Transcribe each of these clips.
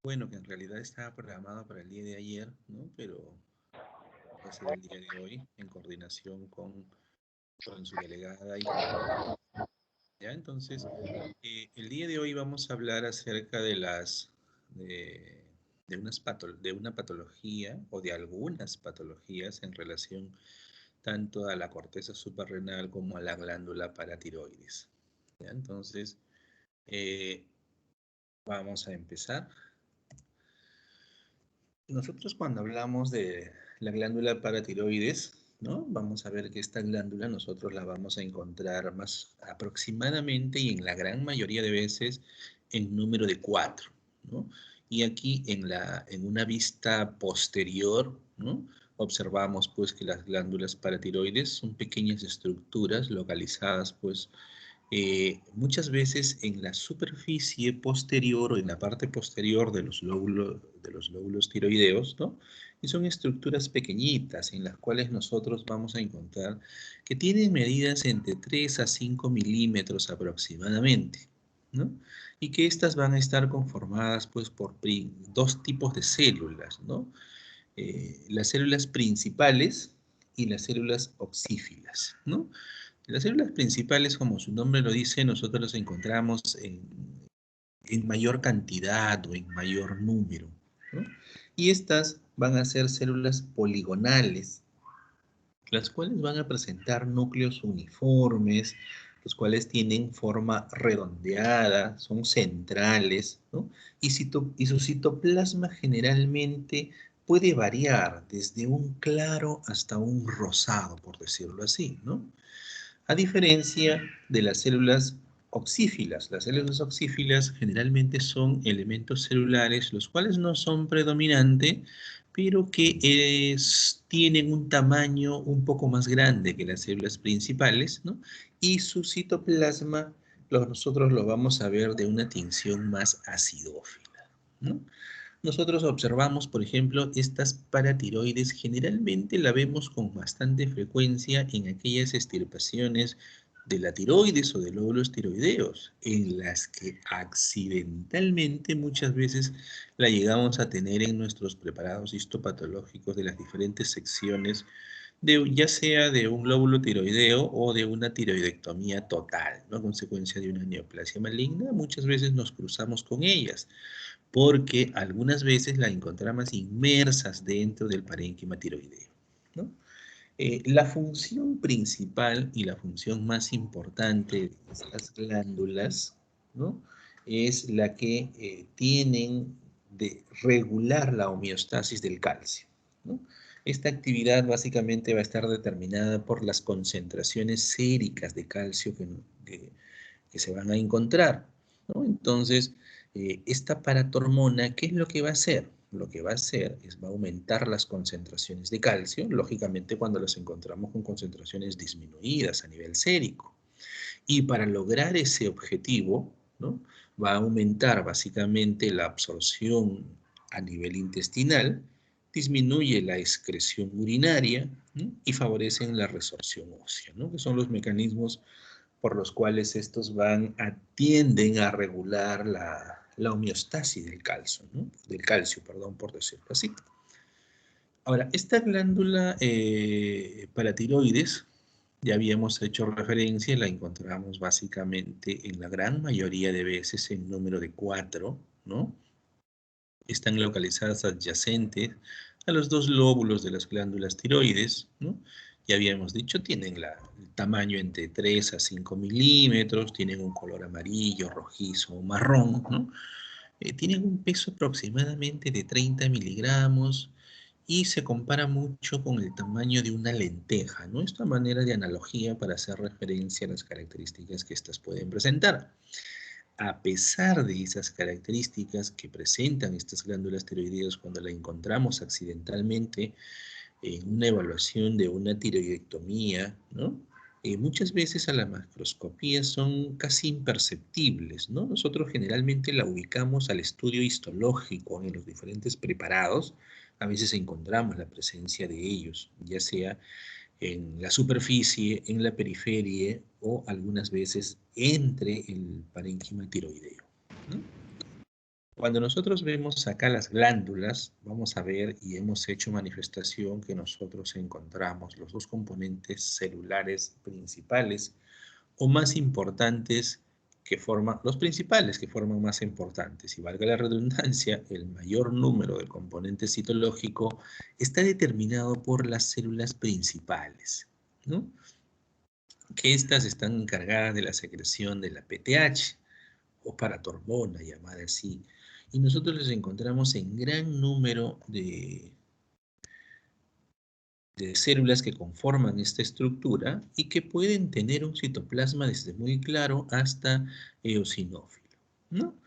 Bueno, que en realidad estaba programado para el día de ayer, ¿no? Pero va a ser el día de hoy en coordinación con su delegada y conmigo. ¿Ya? Entonces, el día de hoy vamos a hablar acerca de, de una patología o de algunas patologías en relación tanto a la corteza suprarrenal como a la glándula paratiroides. ¿Ya? Entonces, eh, vamos a empezar. Nosotros cuando hablamos de la glándula paratiroides, ¿no? Vamos a ver que esta glándula nosotros la vamos a encontrar más aproximadamente y en la gran mayoría de veces en número de 4, ¿no? Y aquí en una vista posterior, ¿no? Observamos pues que las glándulas paratiroides son pequeñas estructuras localizadas pues muchas veces en la superficie posterior o en la parte posterior de los lóbulos tiroideos, ¿no? Y son estructuras pequeñitas en las cuales nosotros vamos a encontrar que tienen medidas entre 3 a 5 milímetros aproximadamente, ¿no? Y que estas van a estar conformadas pues por dos tipos de células, ¿no? Las células principales y las células oxífilas, ¿no? Las células principales, como su nombre lo dice, nosotros las encontramos en mayor cantidad o en mayor número, ¿no? Y estas van a ser células poligonales, las cuales van a presentar núcleos uniformes, los cuales tienen forma redondeada, son centrales, ¿no? Y su citoplasma generalmente puede variar desde un claro hasta un rosado, por decirlo así, ¿no? A diferencia de las células oxífilas. Las células oxífilas generalmente son elementos celulares, los cuales no son predominantes, pero que tienen un tamaño un poco más grande que las células principales, ¿no? Y su citoplasma nosotros lo vamos a ver de una tinción más acidófila, ¿no? Nosotros observamos, por ejemplo, estas paratiroides generalmente la vemos con bastante frecuencia en aquellas extirpaciones de la tiroides o de lóbulos tiroideos, en las que accidentalmente muchas veces la llegamos a tener en nuestros preparados histopatológicos de las diferentes secciones, ya sea de un lóbulo tiroideo o de una tiroidectomía total, ¿no? A consecuencia de una neoplasia maligna, muchas veces nos cruzamos con ellas porque algunas veces la encontramos inmersas dentro del parénquima tiroideo, ¿no? La función principal y la función más importante de estas glándulas, ¿no? Es la que tienen de regular la homeostasis del calcio, ¿no? Esta actividad básicamente va a estar determinada por las concentraciones séricas de calcio que se van a encontrar, ¿no? Entonces, esta paratormona, ¿qué es lo que va a hacer? Lo que va a hacer es va a aumentar las concentraciones de calcio, lógicamente cuando las encontramos con concentraciones disminuidas a nivel sérico. Y para lograr ese objetivo, ¿no? Va a aumentar básicamente la absorción a nivel intestinal, disminuye la excreción urinaria, ¿no? Y favorecen la resorción ósea, ¿no? Que son los mecanismos por los cuales estos tienden a regular la homeostasis del calcio, ¿no? Del calcio, perdón, por decirlo así. Ahora, esta glándula paratiroides, ya habíamos hecho referencia, la encontramos básicamente en la gran mayoría de veces en número de 4, ¿no? Están localizadas adyacentes a los dos lóbulos de las glándulas tiroides, ¿no? Ya habíamos dicho, tienen el tamaño entre 3 a 5 milímetros, tienen un color amarillo, rojizo o marrón, ¿no? Tienen un peso aproximadamente de 30 miligramos y se compara mucho con el tamaño de una lenteja, ¿no? Esta manera de analogía para hacer referencia a las características que éstas pueden presentar. A pesar de esas características que presentan estas glándulas tiroideas cuando la encontramos accidentalmente en una evaluación de una tiroidectomía, ¿no? Muchas veces a la macroscopía son casi imperceptibles, ¿no? Nosotros generalmente la ubicamos al estudio histológico en los diferentes preparados, a veces encontramos la presencia de ellos, ya sea en la superficie, en la periferia o algunas veces entre el parénquima tiroideo, ¿no? Cuando nosotros vemos acá las glándulas, vamos a ver y hemos hecho manifestación que nosotros encontramos los dos componentes celulares principales o más importantes que forman, los principales que forman más importantes, y valga la redundancia, el mayor número del componente citológico está determinado por las células principales, ¿no? Que estas están encargadas de la secreción de la PTH, o paratormona, llamada así, y nosotros los encontramos en gran número de células que conforman esta estructura y que pueden tener un citoplasma desde muy claro hasta eosinófilo, ¿no?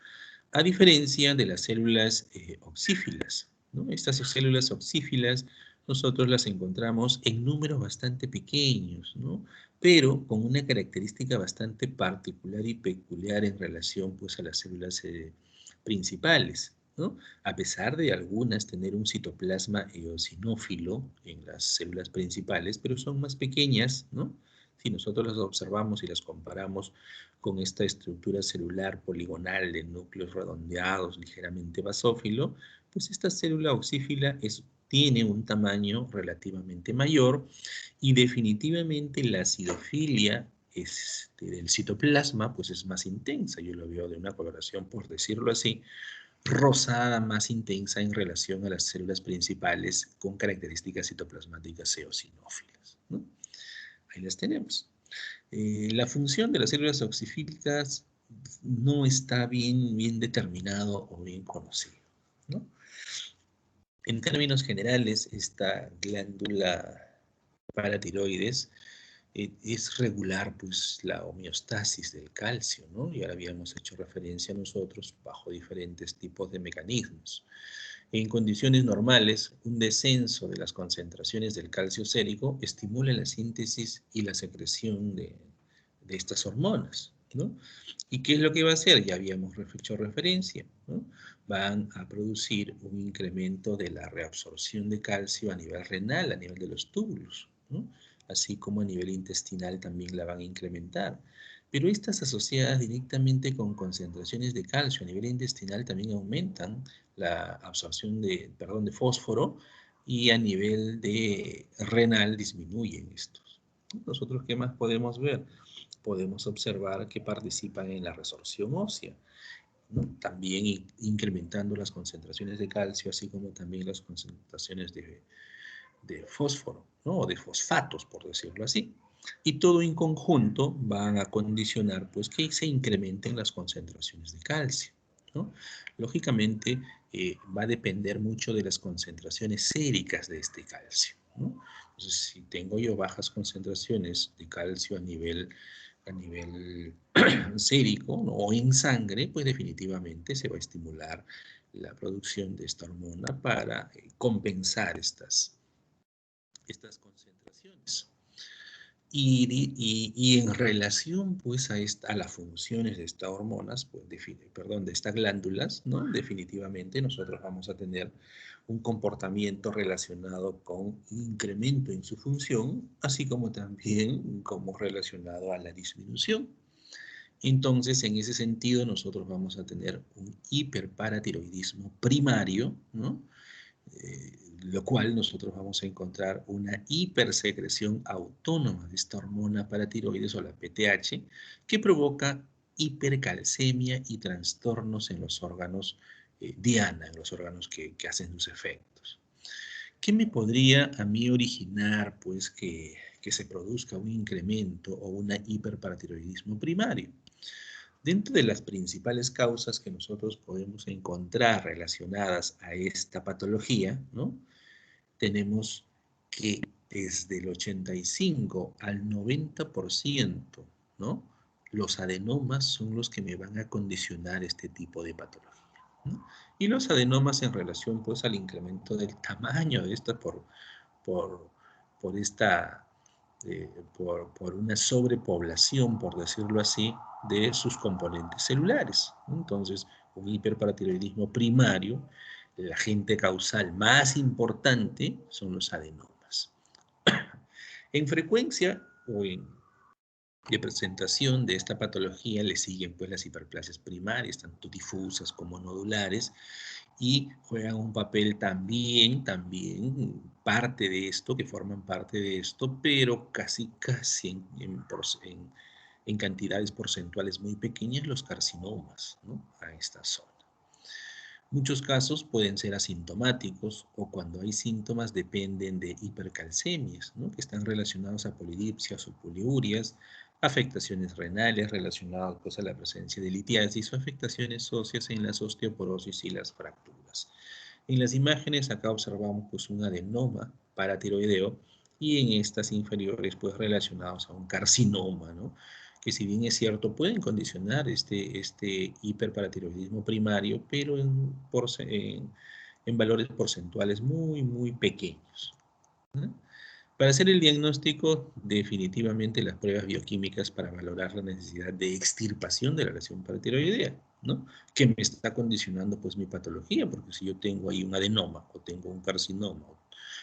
A diferencia de las células oxífilas, ¿no? Estas células oxífilas nosotros las encontramos en números bastante pequeños, ¿no? Pero con una característica bastante particular y peculiar en relación, pues, a las células principales, ¿no? A pesar de algunas tener un citoplasma eosinófilo en las células principales, pero son más pequeñas, ¿no? Si nosotros las observamos y las comparamos con esta estructura celular poligonal de núcleos redondeados, ligeramente basófilo, pues esta célula oxífila tiene un tamaño relativamente mayor y definitivamente la acidofilia del citoplasma pues es más intensa. Yo lo veo de una coloración, por decirlo así, rosada, más intensa en relación a las células principales con características citoplasmáticas eosinófilas, ¿no? Ahí las tenemos. La función de las células oxifílicas no está bien determinado o bien conocido, ¿no? En términos generales, esta glándula paratiroides es regular, pues, la homeostasis del calcio, ¿no? Ya habíamos hecho referencia a nosotros bajo diferentes tipos de mecanismos. En condiciones normales, un descenso de las concentraciones del calcio sérico estimula la síntesis y la secreción de estas hormonas, ¿no? ¿Y qué es lo que va a hacer? Ya habíamos hecho referencia, ¿no? Van a producir un incremento de la reabsorción de calcio a nivel renal, a nivel de los túbulos, ¿no? Así como a nivel intestinal también la van a incrementar. Pero estas asociadas directamente con concentraciones de calcio a nivel intestinal también aumentan la absorción de fósforo y a nivel de renal disminuyen estos. Nosotros, ¿qué más podemos ver? Podemos observar que participan en la resorción ósea, ¿no? También incrementando las concentraciones de calcio, así como también las concentraciones de fósforo, ¿no? O de fosfatos, por decirlo así. Y todo en conjunto van a condicionar, pues, que se incrementen las concentraciones de calcio, ¿no? Lógicamente, va a depender mucho de las concentraciones séricas de este calcio, ¿no? Entonces, si tengo yo bajas concentraciones de calcio a nivel sérico, ¿no? O en sangre, pues definitivamente se va a estimular la producción de esta hormona para compensar estas concentraciones. Y en relación, pues, a las funciones de estas hormonas, pues, de estas glándulas, ¿no? Definitivamente nosotros vamos a tener un comportamiento relacionado con incremento en su función, así como también como relacionado a la disminución. Entonces, en ese sentido, nosotros vamos a tener un hiperparatiroidismo primario, ¿no? Lo cual nosotros vamos a encontrar una hipersecreción autónoma de esta hormona paratiroides o la PTH que provoca hipercalcemia y trastornos en los órganos diana, en los órganos que hacen sus efectos. ¿Qué me podría a mí originar, pues, que se produzca un incremento o un hiperparatiroidismo primario? Dentro de las principales causas que nosotros podemos encontrar relacionadas a esta patología, ¿no? Tenemos que desde el 85 al 90%, ¿no? Los adenomas son los que me van a condicionar este tipo de patología, ¿no? Y los adenomas en relación, pues, al incremento del tamaño de esta por, por esta, por una sobrepoblación, por decirlo así, de sus componentes celulares. Entonces, un hiperparatiroidismo primario, el agente causal más importante son los adenomas. En frecuencia o de presentación de esta patología le siguen pues las hiperplasias primarias, tanto difusas como nodulares, y juegan un papel también parte de esto, que forman parte de esto, pero casi en cantidades porcentuales muy pequeñas los carcinomas, ¿no? A esta zona. Muchos casos pueden ser asintomáticos o cuando hay síntomas dependen de hipercalcemias, ¿no? Que están relacionados a polidipsias o poliurias, afectaciones renales relacionadas pues, a la presencia de litiasis o afectaciones óseas en las osteoporosis y las fracturas. En las imágenes acá observamos pues, un adenoma paratiroideo y en estas inferiores pues relacionados a un carcinoma, ¿no? Que si bien es cierto pueden condicionar este hiperparatiroidismo primario, pero en valores porcentuales muy pequeños, ¿no? Para hacer el diagnóstico, definitivamente las pruebas bioquímicas para valorar la necesidad de extirpación de la lesión paratiroidea, ¿no? Que me está condicionando pues mi patología, porque si yo tengo ahí un adenoma o tengo un carcinoma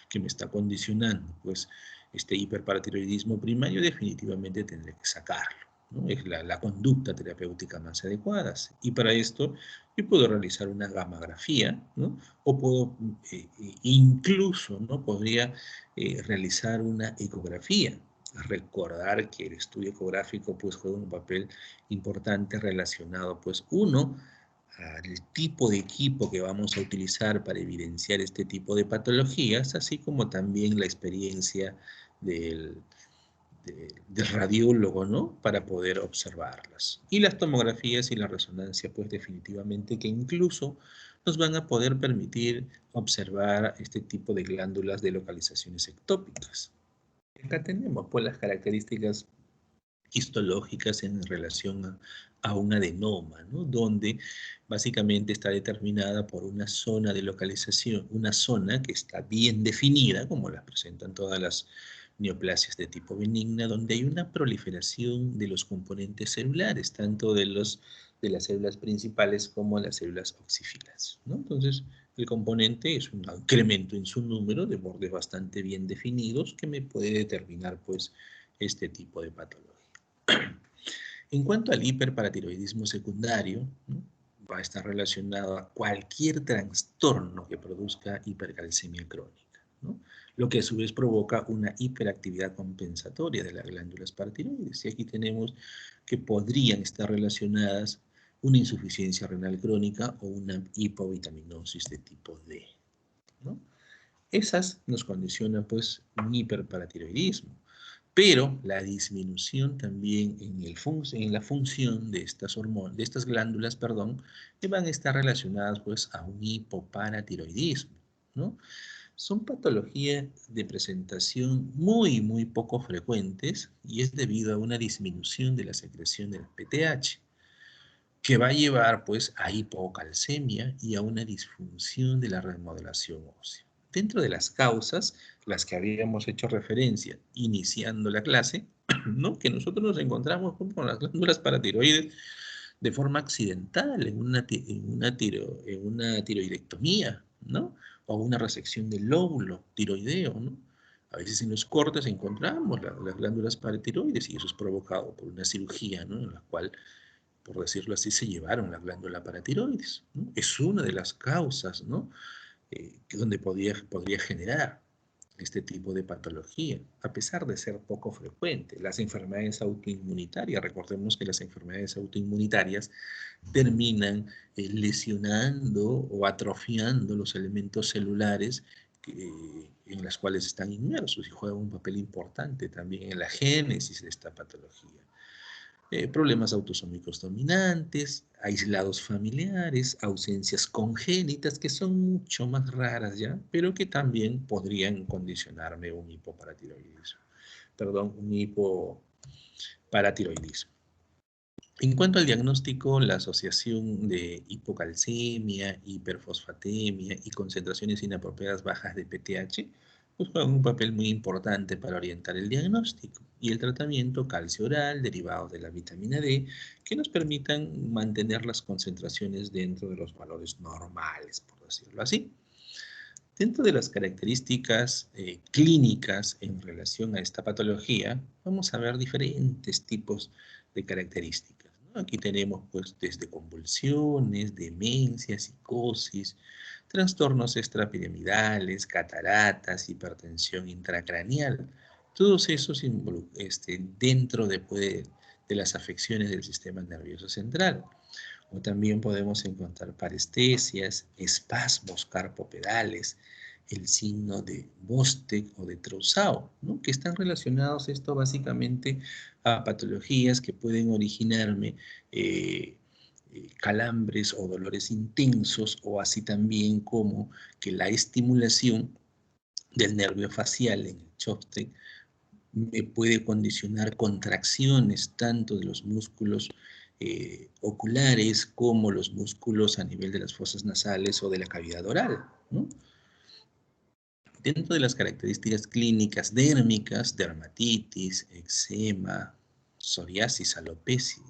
que me está condicionando pues este hiperparatiroidismo primario, definitivamente tendré que sacarlo, ¿no? Es la conducta terapéutica más adecuada. Y para esto yo puedo realizar una gamografía, ¿no? O puedo incluso, ¿no? Podría realizar una ecografía. Recordar que el estudio ecográfico pues juega un papel importante relacionado pues uno al tipo de equipo que vamos a utilizar para evidenciar este tipo de patologías, así como también la experiencia del, del radiólogo, ¿no? Para poder observarlas. Y las tomografías y la resonancia, pues definitivamente que incluso nos van a poder permitir observar este tipo de glándulas de localizaciones ectópicas. Acá tenemos pues las características histológicas en relación a un adenoma, ¿no? Donde básicamente está determinada por una zona de localización, una zona que está bien definida, como las presentan todas las neoplasias de tipo benigna, donde hay una proliferación de los componentes celulares, tanto de las células principales como las células oxifilas, ¿no? Entonces, el componente es un incremento en su número de bordes bastante bien definidos que me puede determinar, pues, este tipo de patología. En cuanto al hiperparatiroidismo secundario, ¿no? Va a estar relacionado a cualquier trastorno que produzca hipercalcemia crónica, ¿no? Lo que a su vez provoca una hiperactividad compensatoria de las glándulas paratiroides. Y aquí tenemos que podrían estar relacionadas una insuficiencia renal crónica o una hipovitaminosis de tipo D, ¿no? Esas nos condicionan pues un hiperparatiroidismo, pero la disminución también en la función de estas hormonas, de estas glándulas, perdón, que van a estar relacionadas pues a un hipoparatiroidismo, ¿no? Son patologías de presentación muy poco frecuentes y es debido a una disminución de la secreción del PTH, que va a llevar pues a hipocalcemia y a una disfunción de la remodelación ósea. Dentro de las causas, las que habíamos hecho referencia iniciando la clase, ¿no? Que nosotros nos encontramos con las glándulas paratiroides de forma accidental en una tiroidectomía, ¿no? O una resección del lóbulo tiroideo, ¿no? A veces en los cortes encontramos las glándulas paratiroides y eso es provocado por una cirugía, ¿no? En la cual, por decirlo así, se llevaron la glándula paratiroides, ¿no? Es una de las causas, ¿no? Donde podría generar este tipo de patología, a pesar de ser poco frecuente. Las enfermedades autoinmunitarias, recordemos que las enfermedades autoinmunitarias terminan lesionando o atrofiando los elementos celulares en las cuales están inmersos y juegan un papel importante también en la génesis de esta patología. Problemas autosómicos dominantes, aislados familiares, ausencias congénitas que son mucho más raras ya, pero que también podrían condicionarme un hipoparatiroidismo, perdón, un hipoparatiroidismo. En cuanto al diagnóstico, la asociación de hipocalcemia, hiperfosfatemia y concentraciones inapropiadas bajas de PTH pues juegan un papel muy importante para orientar el diagnóstico y el tratamiento calcio oral, derivados de la vitamina D, que nos permitan mantener las concentraciones dentro de los valores normales, por decirlo así. Dentro de las características clínicas en relación a esta patología, vamos a ver diferentes tipos de características, ¿no? Aquí tenemos pues desde convulsiones, demencia, psicosis, trastornos extrapiramidales, cataratas, hipertensión intracraneal. Todos esos dentro de las afecciones del sistema nervioso central. O también podemos encontrar parestesias, espasmos carpopedales, el signo de Bostek o de Trousseau, ¿no? Que están relacionados esto básicamente a patologías que pueden originarme calambres o dolores intensos, o así también como que la estimulación del nervio facial en el Chopstick me puede condicionar contracciones tanto de los músculos oculares como los músculos a nivel de las fosas nasales o de la cavidad oral, ¿no? Dentro de las características clínicas dérmicas, dermatitis, eczema, psoriasis, alopecia,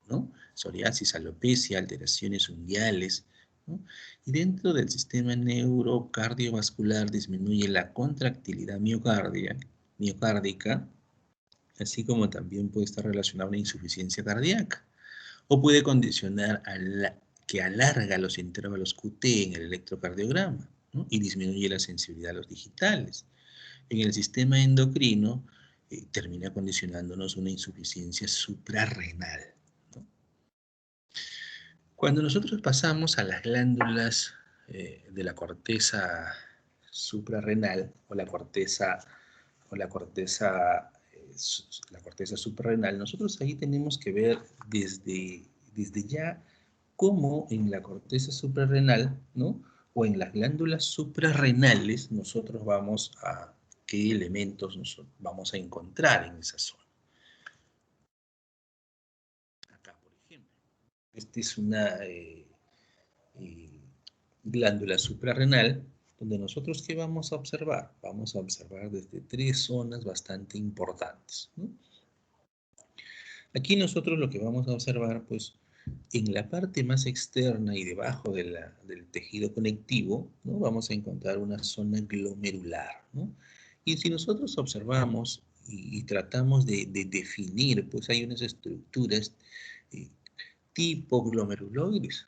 ¿no? Psoriasis, alopecia, alteraciones unguiales, ¿no? Y dentro del sistema neurocardiovascular disminuye la contractilidad miocárdica, así como también puede estar relacionada a una insuficiencia cardíaca, o puede condicionar que alarga los intervalos QT en el electrocardiograma, ¿no? Y disminuye la sensibilidad a los digitales. En el sistema endocrino termina condicionándonos una insuficiencia suprarrenal, ¿no? Cuando nosotros pasamos a las glándulas de la corteza suprarrenal o la corteza, la corteza suprarrenal, nosotros ahí tenemos que ver desde ya cómo en la corteza suprarrenal, ¿no? O en las glándulas suprarrenales, nosotros vamos a qué elementos nos vamos a encontrar en esa zona. Acá, por ejemplo, esta es una eh, glándula suprarrenal, donde nosotros ¿qué vamos a observar? Vamos a observar desde tres zonas bastante importantes, ¿no? Aquí nosotros lo que vamos a observar, pues, en la parte más externa y debajo del tejido conectivo, ¿no? Vamos a encontrar una zona glomerular, ¿no? Y si nosotros observamos y tratamos de definir, pues hay unas estructuras eh, tipo glomeruloides,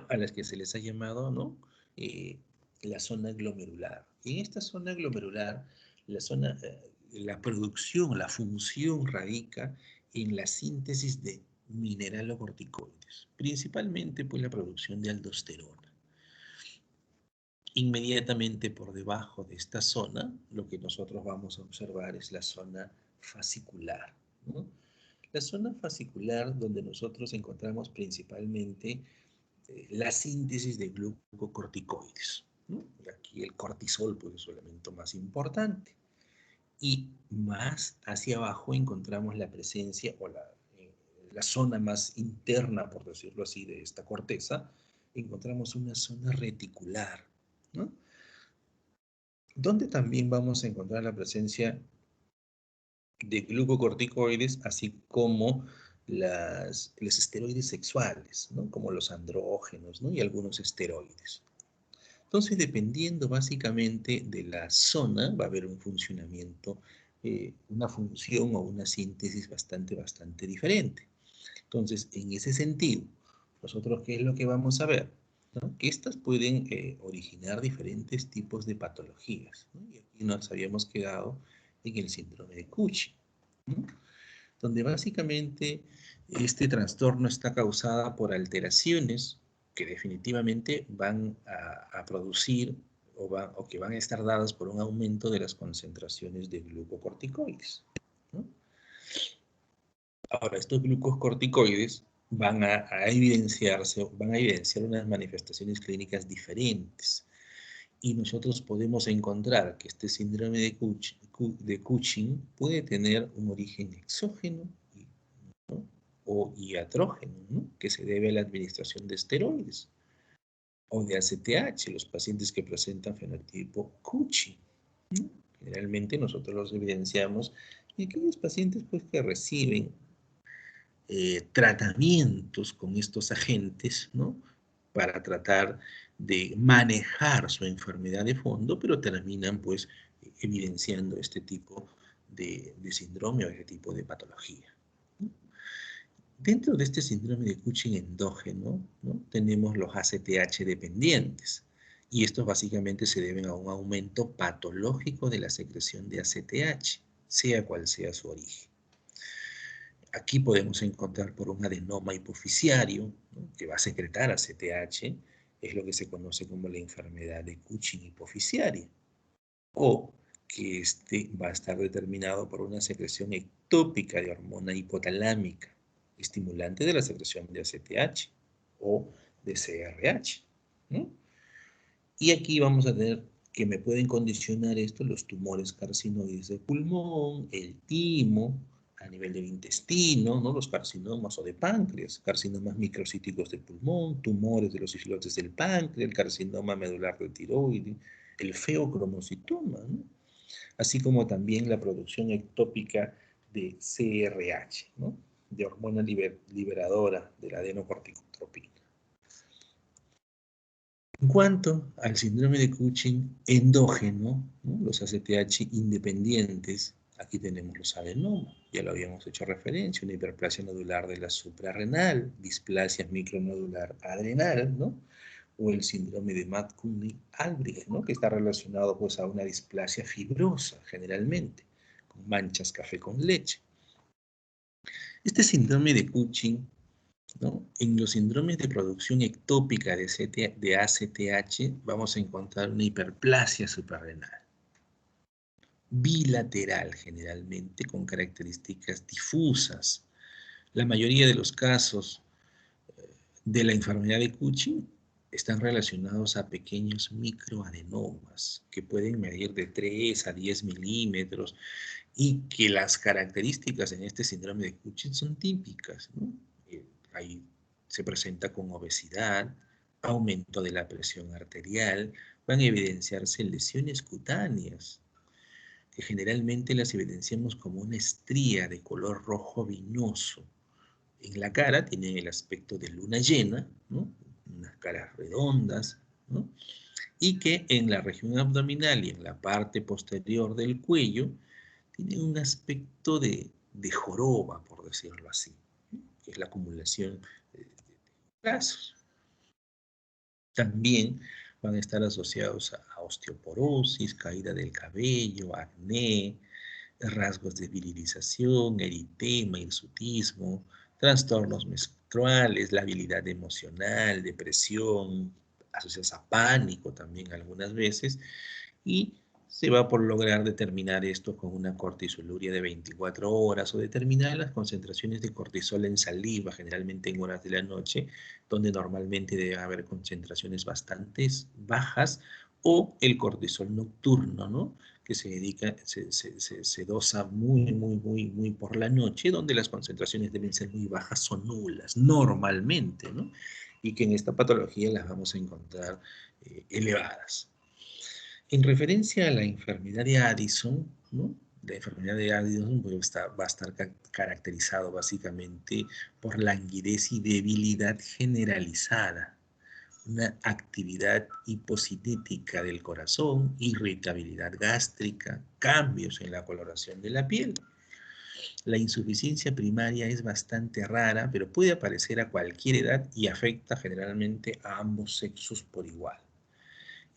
a las que se les ha llamado, ¿no? Eh, la zona glomerular. En esta zona glomerular, la producción, la función radica en la síntesis de mineralocorticoides, principalmente pues la producción de aldosterona. Inmediatamente por debajo de esta zona, lo que nosotros vamos a observar es la zona fascicular, ¿no? La zona fascicular donde nosotros encontramos principalmente la síntesis de glucocorticoides, ¿no? Aquí el cortisol pues, es su elemento más importante. Y más hacia abajo encontramos la presencia o la zona más interna, por decirlo así, de esta corteza, encontramos una zona reticular, ¿no? Donde también vamos a encontrar la presencia de glucocorticoides, así como los esteroides sexuales, ¿no? Como los andrógenos, ¿no? Y algunos esteroides. Entonces, dependiendo básicamente de la zona, va a haber un funcionamiento, una función o una síntesis bastante diferente. Entonces, en ese sentido, nosotros, ¿qué es lo que vamos a ver? ¿No? Que estas pueden originar diferentes tipos de patologías, ¿no? Y aquí nos habíamos quedado en el síndrome de Cushing, ¿no? Donde básicamente este trastorno está causado por alteraciones que definitivamente van a producir o que van a estar dadas por un aumento de las concentraciones de glucocorticoides, ¿no? Ahora, estos glucocorticoides van a evidenciarse, van a evidenciar unas manifestaciones clínicas diferentes. Y nosotros podemos encontrar que este síndrome de Cushing puede tener un origen exógeno, ¿no? O iatrógeno, ¿no? Que se debe a la administración de esteroides o de ACTH, los pacientes que presentan fenotipo Cushing, ¿no? Generalmente nosotros los evidenciamos en aquellos pacientes pues, que reciben tratamientos con estos agentes, ¿no? Para tratar de manejar su enfermedad de fondo, pero terminan pues evidenciando este tipo de síndrome o este tipo de patología. Dentro de este síndrome de Cushing endógeno, ¿no? Tenemos los ACTH dependientes, y estos básicamente se deben a un aumento patológico de la secreción de ACTH, sea cual sea su origen. Aquí podemos encontrar por un adenoma hipofisiario, ¿no? Que va a secretar ACTH, es lo que se conoce como la enfermedad de Cushing hipofisiaria, o que este va a estar determinado por una secreción ectópica de hormona hipotalámica, estimulante de la secreción de ACTH o de CRH, ¿no? Y aquí vamos a tener que me pueden condicionar esto los tumores carcinoides de pulmón, el timo, a nivel del intestino, ¿no? Los carcinomas o de páncreas, carcinomas microcíticos del pulmón, tumores de los islotes del páncreas, el carcinoma medular de tiroides, el feocromocitoma, ¿no? Así como también la producción ectópica de CRH, ¿no? De hormona liberadora de la adenocorticotropina. En cuanto al síndrome de Cushing endógeno, ¿no? Los ACTH independientes, aquí tenemos los adenomas, ya lo habíamos hecho referencia, una hiperplasia nodular de la suprarrenal, displasia micronodular adrenal, ¿no? O el síndrome de McCundy-Albrigh, ¿no? Que está relacionado pues a una displasia fibrosa generalmente, con manchas café con leche. Este síndrome de Cushing, ¿no? En los síndromes de producción ectópica de ACTH vamos a encontrar una hiperplasia suprarrenal, bilateral generalmente, con características difusas. La mayoría de los casos de la enfermedad de Cushing están relacionados a pequeños microadenomas que pueden medir de 3 a 10 milímetros y que las características en este síndrome de Cushing son típicas, ¿no? Ahí se presenta con obesidad, aumento de la presión arterial, van a evidenciarse lesiones cutáneas, que generalmente las evidenciamos como una estría de color rojo vinoso. En la cara tienen el aspecto de luna llena, ¿no? Unas caras redondas, ¿no? Y que en la región abdominal y en la parte posterior del cuello tienen un aspecto de joroba, por decirlo así, ¿no? Que es la acumulación de brazos. También van a estar asociados a osteoporosis, caída del cabello, acné, rasgos de virilización, eritema, hirsutismo, trastornos menstruales, la habilidad emocional, depresión, asociados a pánico también algunas veces, y se va por lograr determinar esto con una cortisoluria de 24 horas o determinar las concentraciones de cortisol en saliva, generalmente en horas de la noche, donde normalmente debe haber concentraciones bastante bajas, o el cortisol nocturno, ¿no? Que se dedica, se dosa muy por la noche, donde las concentraciones deben ser muy bajas o nulas, normalmente, ¿no? Y que en esta patología las vamos a encontrar elevadas. En referencia a la enfermedad de Addison, ¿no? La enfermedad de Addison va a estar caracterizado básicamente por languidez y debilidad generalizada, una actividad hipocinética del corazón, irritabilidad gástrica, cambios en la coloración de la piel. La insuficiencia primaria es bastante rara, pero puede aparecer a cualquier edad y afecta generalmente a ambos sexos por igual.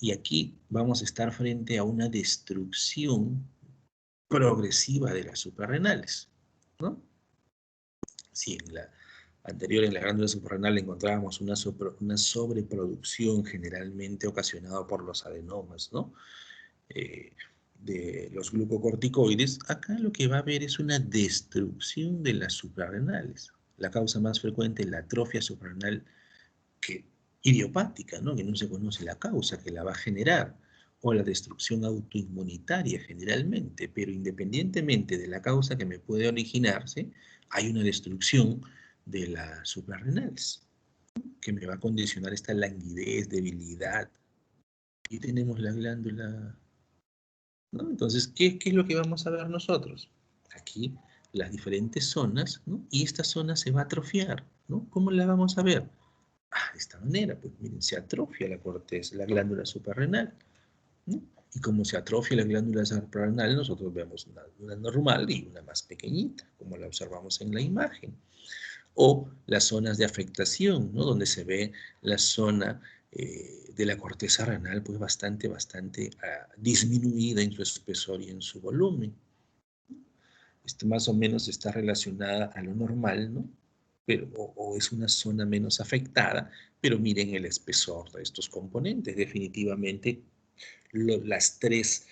Y aquí vamos a estar frente a una destrucción progresiva de las suprarrenales, ¿no? Si en la anterior, en la glándula suprarrenal, encontrábamos una sobreproducción generalmente ocasionada por los adenomas, ¿no? De los glucocorticoides, acá lo que va a haber es una destrucción de las suprarrenales. La causa más frecuente es la atrofia suprarrenal que, idiopática, ¿no? Que no se conoce la causa que la va a generar, o la destrucción autoinmunitaria generalmente, pero independientemente de la causa que me puede originarse, hay una destrucción de las suprarrenales que me va a condicionar esta languidez, debilidad. Y tenemos la glándula, ¿no? Entonces, ¿qué es lo que vamos a ver nosotros? Aquí las diferentes zonas, ¿no? Y esta zona se va a atrofiar, ¿no? ¿Cómo la vamos a ver? De esta manera, pues miren, se atrofia la corteza, la glándula suprarrenal, ¿no? Y como se atrofia la glándula suprarrenal, nosotros vemos una normal y una más pequeñita, como la observamos en la imagen. O las zonas de afectación, ¿no? Donde se ve la zona de la corteza renal, pues bastante disminuida en su espesor y en su volumen. Esto más o menos está relacionada a lo normal, ¿no? Pero, o es una zona menos afectada, pero miren el espesor de estos componentes. Definitivamente las tres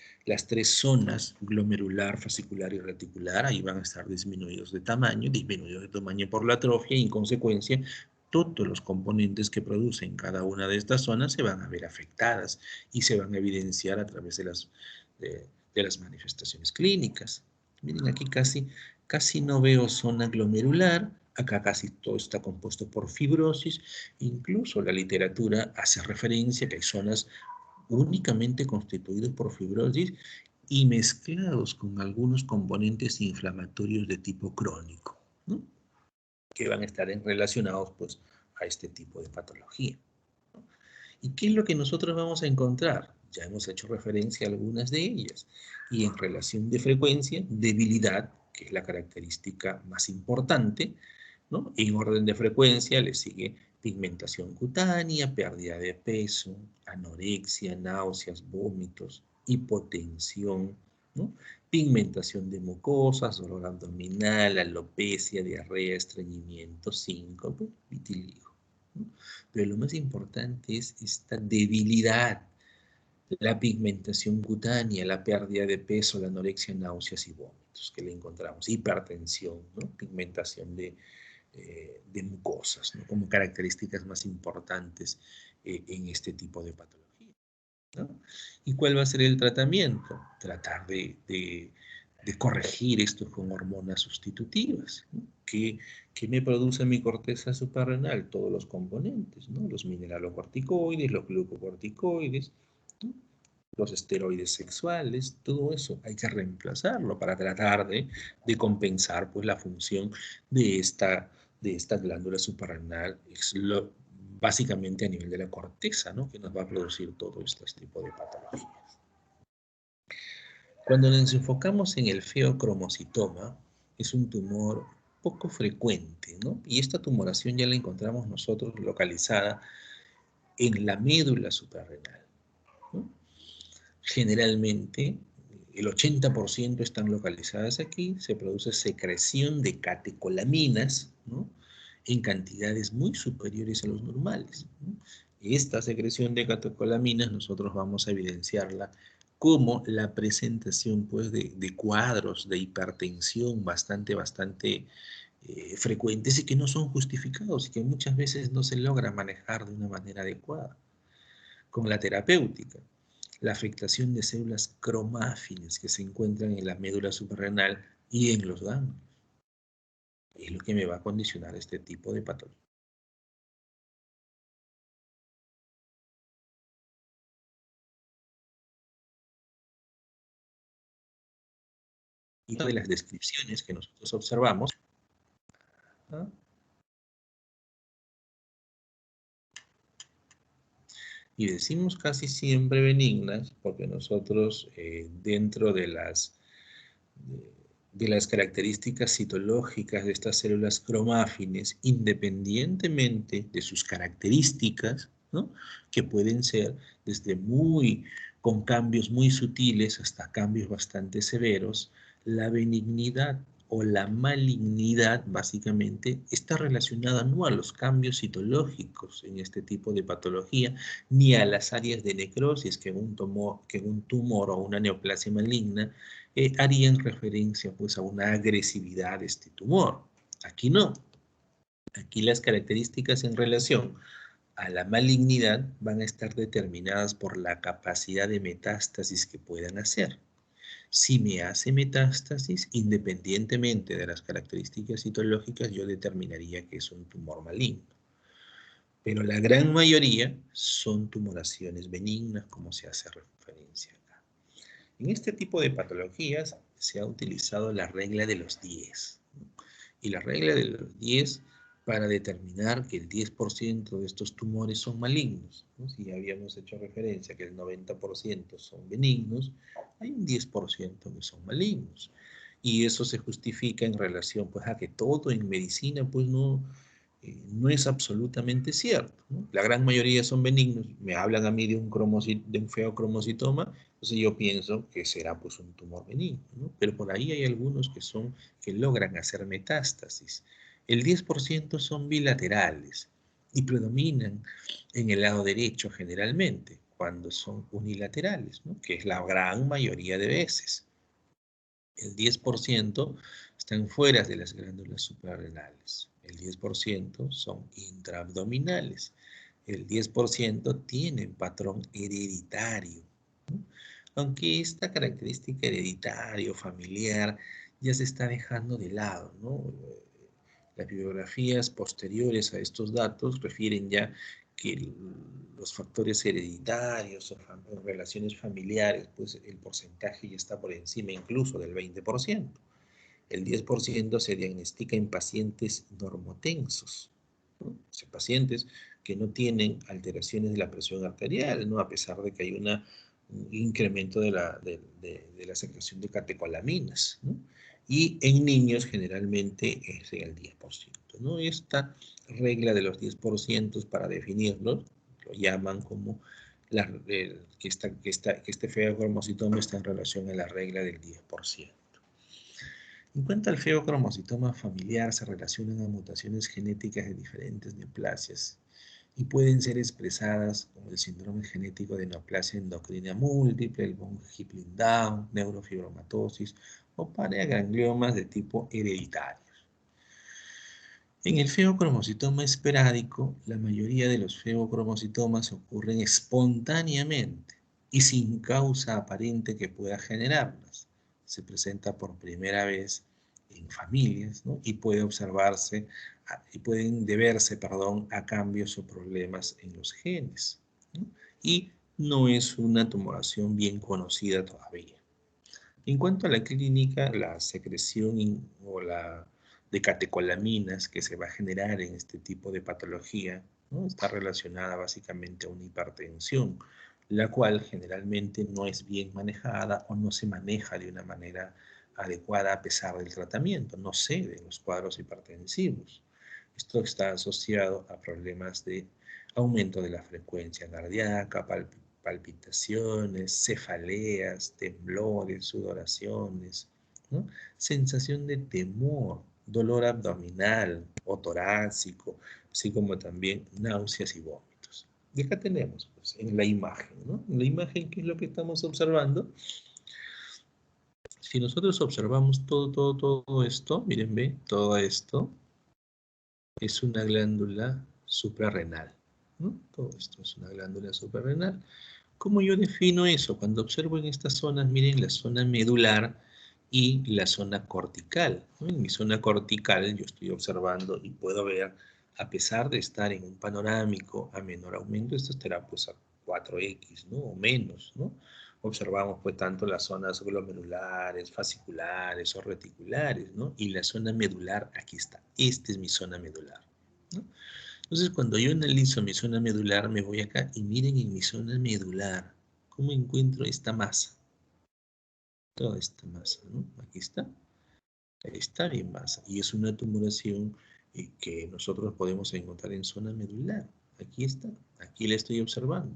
zonas, glomerular, fascicular y reticular, ahí van a estar disminuidos de tamaño por la atrofia y en consecuencia todos los componentes que producen cada una de estas zonas se van a ver afectadas y se van a evidenciar a través de las manifestaciones clínicas. Miren, aquí casi no veo zona glomerular, acá casi todo está compuesto por fibrosis, incluso la literatura hace referencia a que hay zonas únicamente constituidos por fibrosis y mezclados con algunos componentes inflamatorios de tipo crónico, ¿no? Que van a estar relacionados pues, a este tipo de patología. ¿No? ¿Y qué es lo que nosotros vamos a encontrar? Ya hemos hecho referencia a algunas de ellas. Y en relación de frecuencia, debilidad, que es la característica más importante, ¿no? En orden de frecuencia le sigue pigmentación cutánea, pérdida de peso, anorexia, náuseas, vómitos, hipotensión, ¿no? Pigmentación de mucosas, dolor abdominal, alopecia, diarrea, estreñimiento, síncope, vitiligo, ¿no? Pero lo más importante es esta debilidad, la pigmentación cutánea, la pérdida de peso, la anorexia, náuseas y vómitos que le encontramos, hipertensión, ¿no? Pigmentación de mucosas, ¿no? Como características más importantes en este tipo de patología, ¿no? ¿Y cuál va a ser el tratamiento? Tratar de corregir esto con hormonas sustitutivas, ¿no? ¿Qué me produce mi corteza suprarrenal? Todos los componentes, ¿no? Los mineralocorticoides, los glucocorticoides, ¿no? Los esteroides sexuales, todo eso hay que reemplazarlo para tratar de compensar pues, la función de esta glándula suprarrenal, básicamente a nivel de la corteza, ¿no? Que nos va a producir todo este tipo de patologías. Cuando nos enfocamos en el feocromocitoma, es un tumor poco frecuente, ¿no? Y esta tumoración ya la encontramos nosotros localizada en la médula suprarrenal, ¿no? Generalmente, el 80% están localizadas aquí, se produce secreción de catecolaminas, ¿no? En cantidades muy superiores a los normales, ¿no? Esta secreción de catecolaminas nosotros vamos a evidenciarla como la presentación pues, de cuadros de hipertensión bastante frecuentes y que no son justificados y que muchas veces no se logra manejar de una manera adecuada con la terapéutica. La afectación de células cromáfiles que se encuentran en la médula suprarrenal y en los ganglios. Es lo que me va a condicionar este tipo de patología. Y una de las descripciones que nosotros observamos, ¿no? Y decimos casi siempre benignas, porque nosotros dentro de las características citológicas de estas células cromáfines, independientemente de sus características, ¿no? Que pueden ser desde con cambios muy sutiles hasta cambios bastante severos, la benignidad o la malignidad básicamente está relacionada no a los cambios citológicos en este tipo de patología, ni a las áreas de necrosis que un tumor o una neoplasia maligna harían referencia pues a una agresividad de este tumor. Aquí no. Aquí las características en relación a la malignidad van a estar determinadas por la capacidad de metástasis que puedan hacer. Si me hace metástasis, independientemente de las características citológicas, yo determinaría que es un tumor maligno. Pero la gran mayoría son tumoraciones benignas, como se hace referencia acá. En este tipo de patologías se ha utilizado la regla de los 10. ¿No? Y la regla de los 10 para determinar que el 10% de estos tumores son malignos, ¿no? Si ya habíamos hecho referencia que el 90% son benignos, hay un 10% que son malignos. Y eso se justifica en relación pues, a que todo en medicina pues, no es absolutamente cierto, ¿no? La gran mayoría son benignos. Me hablan a mí de un feocromocitoma, entonces yo pienso que será pues, un tumor benigno, ¿no? Pero por ahí hay algunos que logran hacer metástasis. El 10% son bilaterales y predominan en el lado derecho generalmente, cuando son unilaterales, ¿no? Que es la gran mayoría de veces. El 10% están fuera de las glándulas suprarrenales. El 10% son intraabdominales. El 10% tienen patrón hereditario, ¿no? Aunque esta característica hereditaria o familiar ya se está dejando de lado, ¿no? Las bibliografías posteriores a estos datos refieren ya que los factores hereditarios o relaciones familiares, pues el porcentaje ya está por encima incluso del 20%. El 10% se diagnostica en pacientes normotensos, ¿no? O sea, pacientes que no tienen alteraciones de la presión arterial, ¿no? A pesar de que hay un incremento de la secreción de catecolaminas, ¿no? Y en niños generalmente es el 10%, ¿no? Esta regla de los 10% para definirlo, lo llaman como que este feocromocitoma está en relación a la regla del 10%. En cuanto al feocromocitoma familiar, se relacionan a mutaciones genéticas de diferentes neoplasias y pueden ser expresadas como el síndrome genético de neoplasia endocrina múltiple, el von Hippel-Lindau, neurofibromatosis o paragangliomas de tipo hereditario. En el feocromocitoma esporádico, la mayoría de los feocromocitomas ocurren espontáneamente y sin causa aparente que pueda generarlas. Se presenta por primera vez en familias, ¿no? Y pueden deberse, a cambios o problemas en los genes, ¿no? Y no es una tumoración bien conocida todavía. En cuanto a la clínica, la secreción o la de catecolaminas que se va a generar en este tipo de patología, ¿no? Está relacionada básicamente a una hipertensión, la cual generalmente no es bien manejada o no se maneja de una manera adecuada a pesar del tratamiento, no cede en los cuadros hipertensivos. Esto está asociado a problemas de aumento de la frecuencia cardíaca, palpitaciones, cefaleas, temblores, sudoraciones, ¿no? Sensación de temor, dolor abdominal o torácico, así como también náuseas y vómitos. Y acá tenemos, pues, en la imagen, ¿no? En la imagen, ¿qué es lo que estamos observando? Si nosotros observamos todo esto, miren, ve, todo esto es una glándula suprarrenal, ¿no? Todo esto es una glándula suprarrenal. ¿Cómo yo defino eso? Cuando observo en estas zonas, miren la zona medular y la zona cortical, ¿no? En mi zona cortical yo estoy observando y puedo ver, a pesar de estar en un panorámico a menor aumento, esto estará pues a 4X, ¿no? O menos, ¿no? Observamos pues tanto las zonas glomerulares, fasciculares o reticulares, ¿no? Y la zona medular, aquí está. Esta es mi zona medular, ¿no? Entonces, cuando yo analizo mi zona medular, me voy acá y miren en mi zona medular, ¿cómo encuentro esta masa? Toda esta masa, ¿no? Aquí está. Ahí está mi masa. Y es una tumoración que nosotros podemos encontrar en zona medular. Aquí está. Aquí la estoy observando.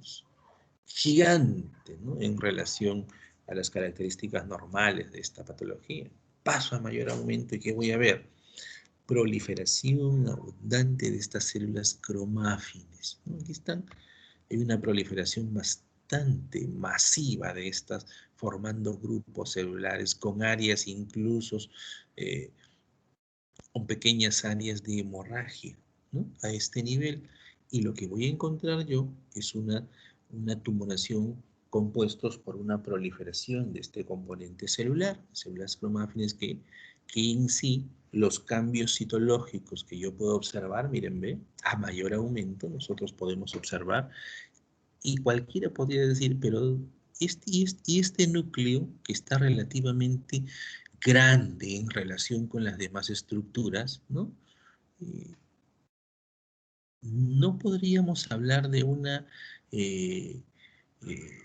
Gigante, ¿no? En relación a las características normales de esta patología. Paso a mayor aumento y ¿qué voy a ver? Proliferación abundante de estas células cromáfines, ¿no? Aquí están, hay una proliferación bastante masiva de estas, formando grupos celulares con áreas incluso, eh, con pequeñas áreas de hemorragia, ¿no? A este nivel. Y lo que voy a encontrar yo es una tumoración compuestos por una proliferación de este componente celular, células cromáfines que en sí los cambios citológicos que yo puedo observar, miren, ve, a mayor aumento nosotros podemos observar y cualquiera podría decir, pero este núcleo que está relativamente grande en relación con las demás estructuras, ¿no? no podríamos hablar de una eh, eh,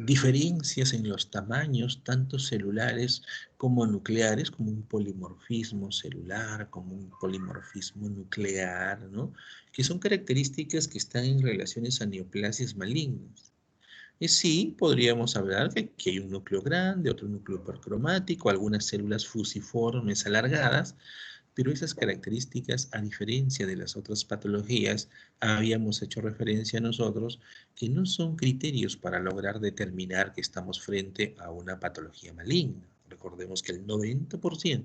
diferencias en los tamaños, tanto celulares como nucleares, como un polimorfismo celular, como un polimorfismo nuclear, ¿no? Que son características que están en relaciones a neoplasias malignas. Y sí, podríamos hablar de que hay un núcleo grande, otro núcleo hipercromático, algunas células fusiformes alargadas, pero esas características, a diferencia de las otras patologías, habíamos hecho referencia a nosotros que no son criterios para lograr determinar que estamos frente a una patología maligna. Recordemos que el 90%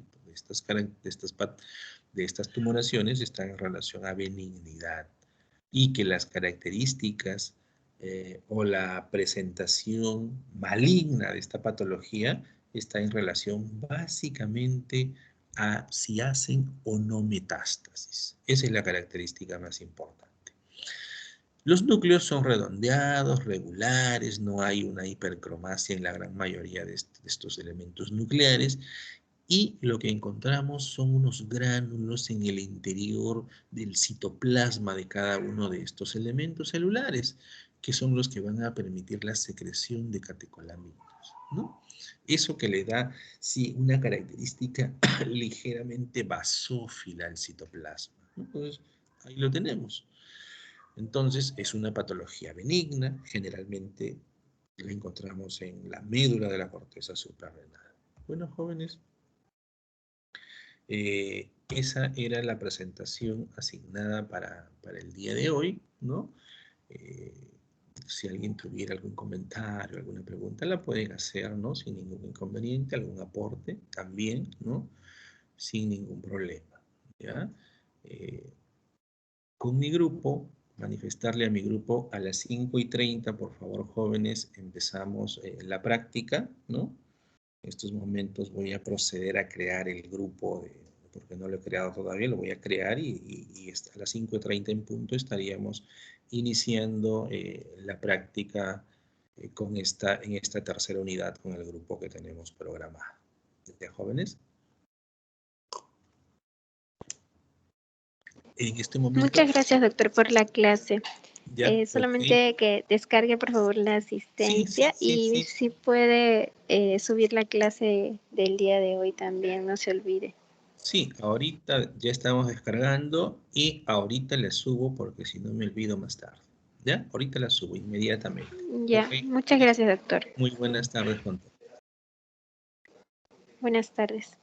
de estas tumoraciones están en relación a benignidad y que las características o la presentación maligna de esta patología está en relación básicamente a si hacen o no metástasis. Esa es la característica más importante. Los núcleos son redondeados, regulares, no hay una hipercromasia en la gran mayoría de estos elementos nucleares y lo que encontramos son unos gránulos en el interior del citoplasma de cada uno de estos elementos celulares, que son los que van a permitir la secreción de catecolaminos, ¿no? Eso que le da, sí, una característica ligeramente basófila al citoplasma, ¿no? Entonces, ahí lo tenemos. Entonces, es una patología benigna, generalmente la encontramos en la médula de la corteza suprarrenal. Bueno, jóvenes, esa era la presentación asignada para el día de hoy, ¿no? Eh, si alguien tuviera algún comentario, alguna pregunta, la pueden hacer, ¿no? Sin ningún inconveniente, algún aporte también, ¿no? Sin ningún problema, ¿ya? Eh, con mi grupo, manifestarle a mi grupo a las 5:30, por favor, jóvenes, empezamos la práctica, ¿no? En estos momentos voy a proceder a crear el grupo, porque no lo he creado todavía, lo voy a crear y a las 5:30 en punto estaríamos iniciando la práctica en esta tercera unidad con el grupo que tenemos programado. ¿De jóvenes? En este momento, Muchas gracias, doctor, por la clase. ya, ok. Solamente que descargue, por favor, la Sí, sí, asistencia sí, y sí. si puede subir la clase del día de hoy también, no se olvide. Sí, ahorita ya estamos descargando y ahorita la subo porque si no me olvido más tarde. ¿Ya? Ahorita la subo inmediatamente. Ok. Ya, muchas gracias, doctor. Muy buenas tardes con todos. Buenas tardes.